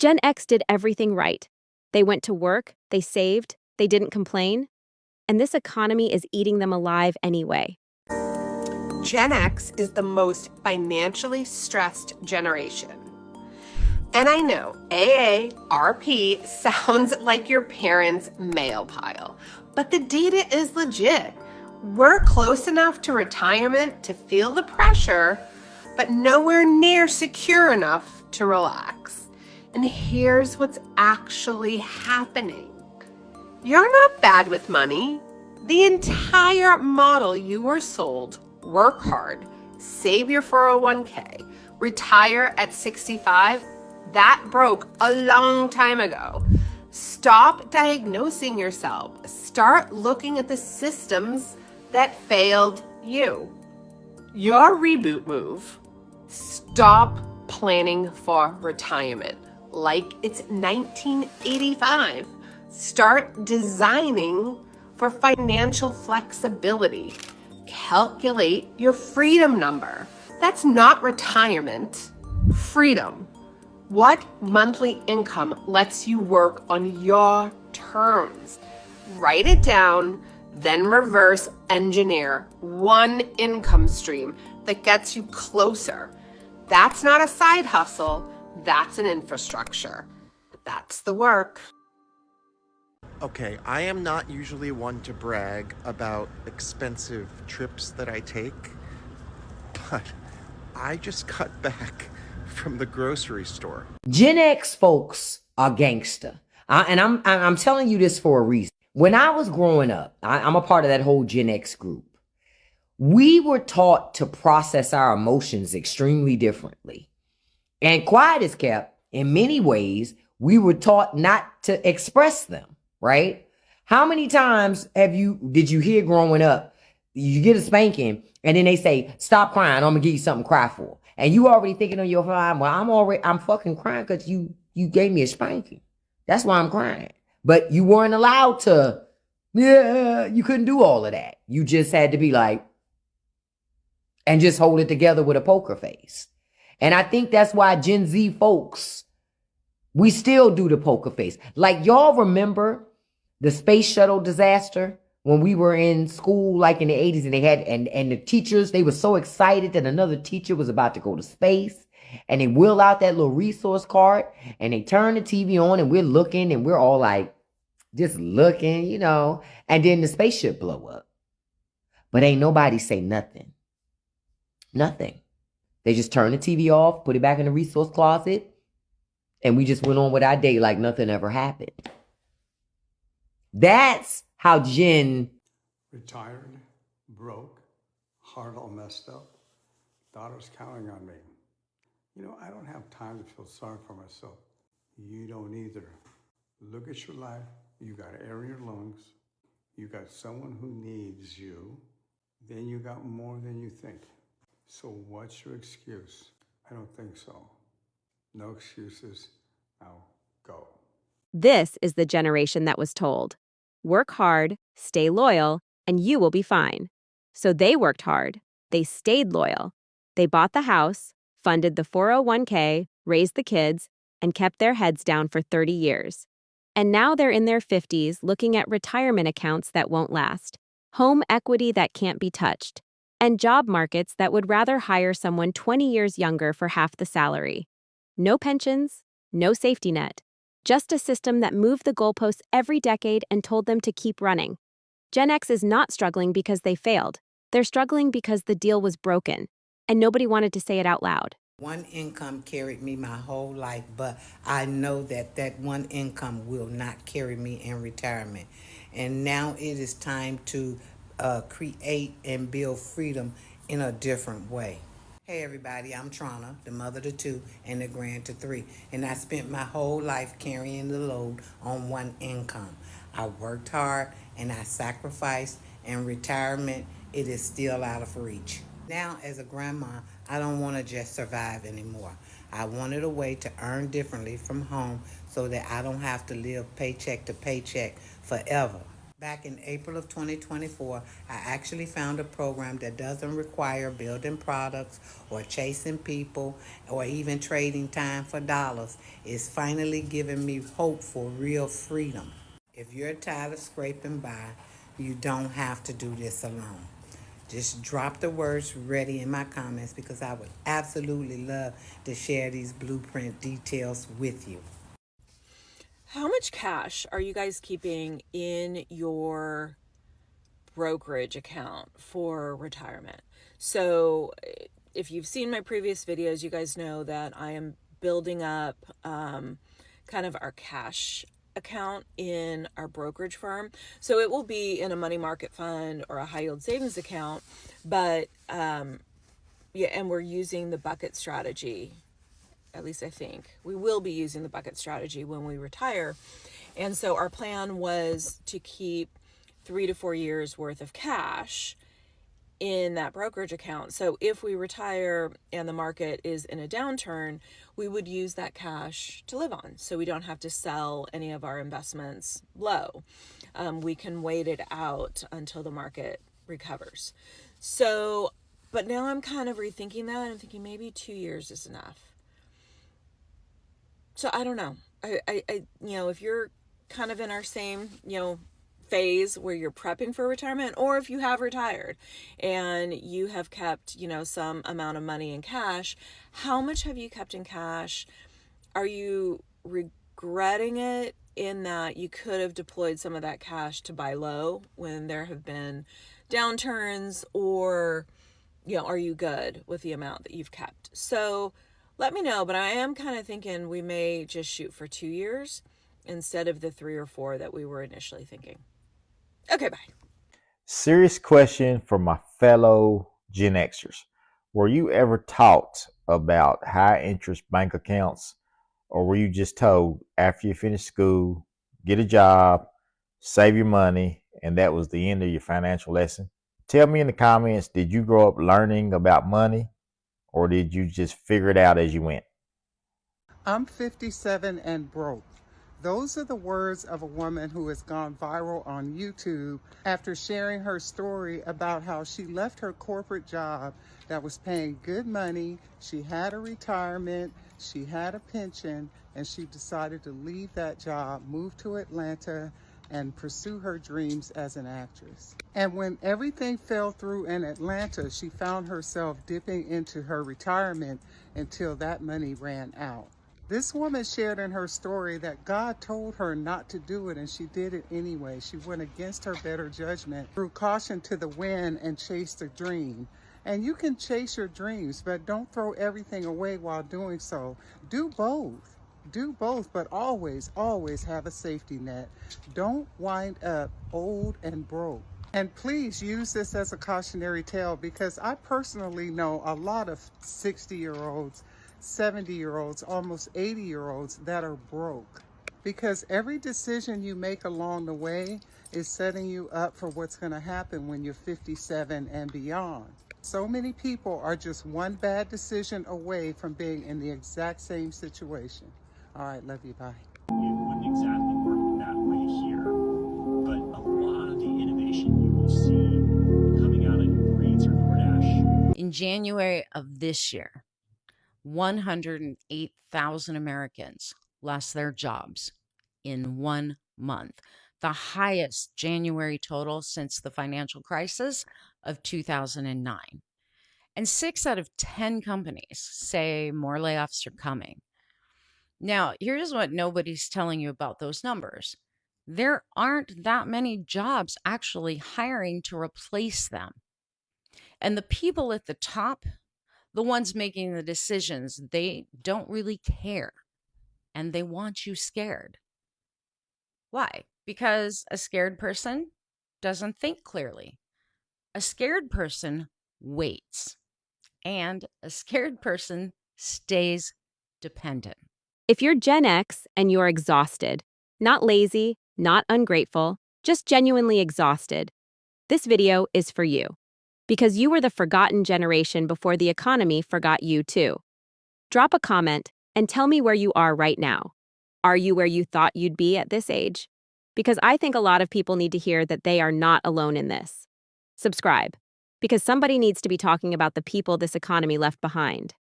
Gen X did everything right. They went to work, they saved, they didn't complain, and this economy is eating them alive anyway. Gen X is the most financially stressed generation. And I know AARP sounds like your parents' mail pile, but the data is legit. We're close enough to retirement to feel the pressure, but nowhere near secure enough to relax. And here's what's actually happening. You're not bad with money. The entire model you were sold, work hard, save your 401k, retire at 65, that broke a long time ago. Stop diagnosing yourself. Start looking at the systems that failed you. Your reboot move. Stop planning for retirement like it's 1985. Start designing for financial flexibility. Calculate your freedom number. That's not retirement. Freedom. What monthly income lets you work on your terms? Write it down, then reverse engineer one income stream that gets you closer. That's not a side hustle, that's an infrastructure. That's the work. Okay, I am not usually one to brag about expensive trips that I take, but I just got back from the grocery store. Gen X folks are gangster. And I'm telling you this for a reason. When I was growing up, I'm a part of that whole Gen X group. We were taught to process our emotions extremely differently. And quiet is kept, in many ways, we were taught not to express them, right? How many times did you hear growing up, you get a spanking, and then they say, stop crying, I'm gonna give you something to cry for. And you already thinking on your mind, well, I'm fucking crying because you gave me a spanking. That's why I'm crying. But you weren't allowed to, you couldn't do all of that. You just had to be like, and just hold it together with a poker face. And I think that's why Gen Z folks, we still do the poker face. Like, y'all remember the space shuttle disaster when we were in school, like in the 80s, and they had, and the teachers, they were so excited that another teacher was about to go to space, and they wheel out that little resource card, and they turn the TV on, and we're looking, and we're all like, just looking, you know, and then the spaceship blow up. But ain't nobody say nothing. Nothing. They just turned the TV off, put it back in the resource closet, and we just went on with our day like nothing ever happened. That's how Jen... Retired, broke, heart all messed up, daughter's counting on me. You know, I don't have time to feel sorry for myself. You don't either. Look at your life. You got air in your lungs. You got someone who needs you. Then you got more than you think. So what's your excuse? I don't think so. No excuses. Now go. This is the generation that was told, work hard, stay loyal, and you will be fine. So they worked hard, they stayed loyal. They bought the house, funded the 401k, raised the kids, and kept their heads down for 30 years. And now they're in their 50s looking at retirement accounts that won't last, home equity that can't be touched, and job markets that would rather hire someone 20 years younger for half the salary. No pensions, no safety net, just a system that moved the goalposts every decade and told them to keep running. Gen X is not struggling because they failed. They're struggling because the deal was broken, and nobody wanted to say it out loud. One income carried me my whole life, but I know that that one income will not carry me in retirement. And now it is time to create and build freedom in a different way. Hey everybody, I'm Trana, the mother to two and the grand to three. And I spent my whole life carrying the load on one income. I worked hard and I sacrificed, and retirement, it is still out of reach. Now as a grandma, I don't want to just survive anymore. I wanted a way to earn differently from home so that I don't have to live paycheck to paycheck forever. Back in April of 2024, I actually found a program that doesn't require building products or chasing people or even trading time for dollars. It's finally giving me hope for real freedom. If you're tired of scraping by, you don't have to do this alone. Just drop the words ready in my comments because I would absolutely love to share these blueprint details with you. How much cash are you guys keeping in your brokerage account for retirement? So if you've seen my previous videos, you guys know that I am building up kind of our cash account in our brokerage firm. So it will be in a money market fund or a high yield savings account, but yeah, and we're using the bucket strategy. At least I think we will be using the bucket strategy when we retire. And so our plan was to keep 3 to 4 years worth of cash in that brokerage account. So if we retire and the market is in a downturn, we would use that cash to live on. So we don't have to sell any of our investments low. We can wait it out until the market recovers. So, but now I'm kind of rethinking that. I'm thinking maybe 2 years is enough. So I don't know. I if you're kind of in our same, phase where you're prepping for retirement, or if you have retired and you have kept, some amount of money in cash, how much have you kept in cash? Are you regretting it in that you could have deployed some of that cash to buy low when there have been downturns, or, are you good with the amount that you've kept? So let me know, but I am kind of thinking we may just shoot for 2 years instead of the 3 or 4 that we were initially thinking. Okay, bye. Serious question for my fellow Gen Xers. Were you ever taught about high interest bank accounts, or were you just told after you finish school, get a job, save your money, and that was the end of your financial lesson? Tell me in the comments, did you grow up learning about money, or did you just figure it out as you went? I'm 57 and broke. Those are the words of a woman who has gone viral on YouTube after sharing her story about how she left her corporate job that was paying good money. She had a retirement, she had a pension, and she decided to leave that job, move to Atlanta, and pursue her dreams as an actress. And when everything fell through in Atlanta, she found herself dipping into her retirement until that money ran out. This woman shared in her story that God told her not to do it, and she did it anyway. She went against her better judgment, threw caution to the wind, and chased a dream. And you can chase your dreams, but don't throw everything away while doing so. Do both. Do both, but always, always have a safety net. Don't wind up old and broke. And please use this as a cautionary tale, because I personally know a lot of 60-year-olds, 70-year-olds, almost 80-year-olds that are broke. Because every decision you make along the way is setting you up for what's going to happen when you're 57 and beyond. So many people are just one bad decision away from being in the exact same situation. All right, love you, bye. It wouldn't exactly work that way here, but a lot of the innovation you will see coming out of Breeds or DoorDash. In January of this year, 108,000 Americans lost their jobs in 1 month, the highest January total since the financial crisis of 2009. And 6 out of 10 companies say more layoffs are coming. Now, here's what nobody's telling you about those numbers. There aren't that many jobs actually hiring to replace them. And the people at the top, the ones making the decisions, they don't really care. And they want you scared. Why? Because a scared person doesn't think clearly. A scared person waits. And a scared person stays dependent. If you're Gen X and you're exhausted, not lazy, not ungrateful, just genuinely exhausted, this video is for you. Because you were the forgotten generation before the economy forgot you too. Drop a comment and tell me where you are right now. Are you where you thought you'd be at this age? because I think a lot of people need to hear that they are not alone in this. Subscribe, because somebody needs to be talking about the people this economy left behind.